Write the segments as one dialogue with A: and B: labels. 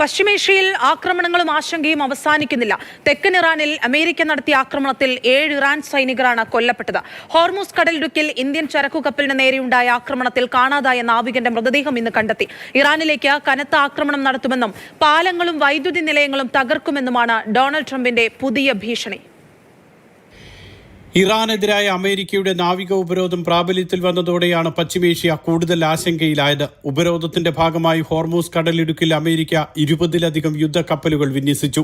A: പശ്ചിമേഷ്യയിൽ ആക്രമണങ്ങളും ആശങ്കയും അവസാനിക്കുന്നില്ല. തെക്കൻ ഇറാനിൽ അമേരിക്ക നടത്തിയ ആക്രമണത്തിൽ 7 ഇറാൻ സൈനികരാണ് കൊല്ലപ്പെട്ടത്. ഹോർമൂസ് കടലിടുക്കിൽ ഇന്ത്യൻ ചരക്കുകപ്പലിന് നേരെയുണ്ടായ ആക്രമണത്തിൽ കാണാതായ നാവികന്റെ മൃതദേഹം ഇന്ന് കണ്ടെത്തി. ഇറാനിലേക്ക് കനത്ത ആക്രമണം നടത്തുമെന്നും പാലങ്ങളും വൈദ്യുതി നിലയങ്ങളും തകർക്കുമെന്നുമാണ് ഡൊണാൾഡ് ട്രംപിന്റെ പുതിയ ഭീഷണി.
B: ഇറാനെതിരായ അമേരിക്കയുടെ നാവിക ഉപരോധം പ്രാബല്യത്തിൽ വന്നതോടെയാണ് പശ്ചിമേഷ്യ കൂടുതൽ ആശങ്കയിലായത്. ഉപരോധത്തിന്റെ ഭാഗമായി ഹോർമൂസ് കടലിടുക്കിൽ അമേരിക്ക 20-ലധികം യുദ്ധക്കപ്പലുകൾ വിന്യസിച്ചു.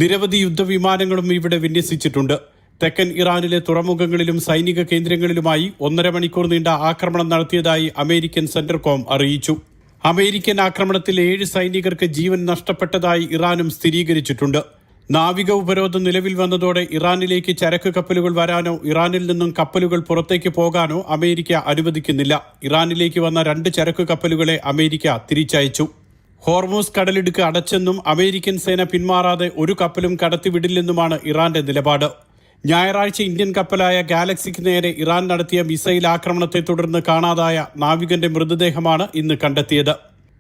B: നിരവധി യുദ്ധവിമാനങ്ങളും ഇവിടെ വിന്യസിച്ചിട്ടുണ്ട്. തെക്കൻ ഇറാനിലെ തുറമുഖങ്ങളിലും സൈനിക കേന്ദ്രങ്ങളിലുമായി 1.5 മണിക്കൂർ നീണ്ട ആക്രമണം നടത്തിയതായി അമേരിക്കൻ സെന്റർകോം അറിയിച്ചു. അമേരിക്കൻ ആക്രമണത്തിൽ 7 സൈനികർക്ക് ജീവൻ നഷ്ടപ്പെട്ടതായി ഇറാനും സ്ഥിരീകരിച്ചിട്ടുണ്ട്. നാവിക ഉപരോധം നിലവിൽ വന്നതോടെ ഇറാനിലേക്ക് ചരക്ക് കപ്പലുകൾ വരാനോ ഇറാനിൽ നിന്നും കപ്പലുകൾ പുറത്തേക്ക് പോകാനോ അമേരിക്ക അനുവദിക്കുന്നില്ല. ഇറാനിലേക്ക് വന്ന 2 ചരക്ക് കപ്പലുകളെ അമേരിക്ക തിരിച്ചയച്ചു. ഹോർമൂസ് കടലിടുക്ക് അടച്ചെന്നും അമേരിക്കൻ സേന പിന്മാറാതെ ഒരു കപ്പലും കടത്തിവിടില്ലെന്നുമാണ് ഇറാന്റെ നിലപാട്. ഞായറാഴ്ച ഇന്ത്യൻ കപ്പലായ ഗാലക്സിക്ക് നേരെ ഇറാൻ നടത്തിയ മിസൈൽ ആക്രമണത്തെ തുടർന്ന് കാണാതായ നാവികന്റെ മൃതദേഹമാണ് ഇന്ന് കണ്ടെത്തിയത്.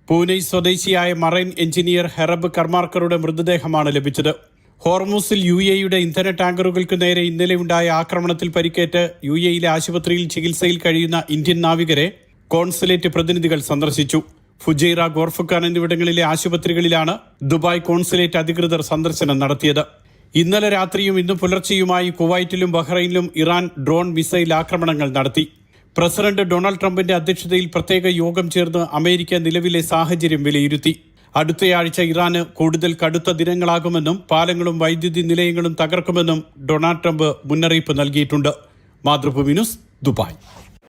B: പൂനെ സ്വദേശിയായ മറൈൻ എഞ്ചിനീയർ ഹെറബ് കർമാർക്കറുടെ മൃതദേഹമാണ് ലഭിച്ചത്. ഹോർമൂസിൽ UAEയുടെ ഇന്ധന ടാങ്കറുകൾക്ക് നേരെ ഇന്നലെയുണ്ടായ ആക്രമണത്തിൽ പരിക്കേറ്റ് UAEയിലെ ആശുപത്രിയിൽ ചികിത്സയിൽ കഴിയുന്ന ഇന്ത്യൻ നാവികരെ കോൺസുലേറ്റ് പ്രതിനിധികൾ സന്ദർശിച്ചു. ഫുജൈറ, ഗോർഫുഖാൻ എന്നിവിടങ്ങളിലെ ആശുപത്രികളിലാണ് ദുബായ് കോൺസുലേറ്റ് അധികൃതർ സന്ദർശനം നടത്തിയത്. ഇന്നലെ രാത്രിയും ഇന്ന് പുലർച്ചെയുമായി കുവൈറ്റിലും ബഹ്റൈനിലും ഇറാൻ ഡ്രോൺ മിസൈൽ ആക്രമണങ്ങൾ നടത്തി. പ്രസിഡന്റ് ഡൊണാൾഡ് ട്രംപിന്റെ അധ്യക്ഷതയിൽ പ്രത്യേക യോഗം ചേർന്ന് അമേരിക്ക നിലവിലെ സാഹചര്യം വിലയിരുത്തി. അടുത്തയാഴ്ച ഇറാന് കൂടുതൽ കടുത്ത ദിനങ്ങളാകുമെന്നും പാലങ്ങളും വൈദ്യുതി നിലയങ്ങളും തകർക്കുമെന്നും ഡൊണാൾഡ് ട്രംപ് മുന്നറിയിപ്പ് നൽകിയിട്ടുണ്ട്. Mathrubhumi news, Dubai.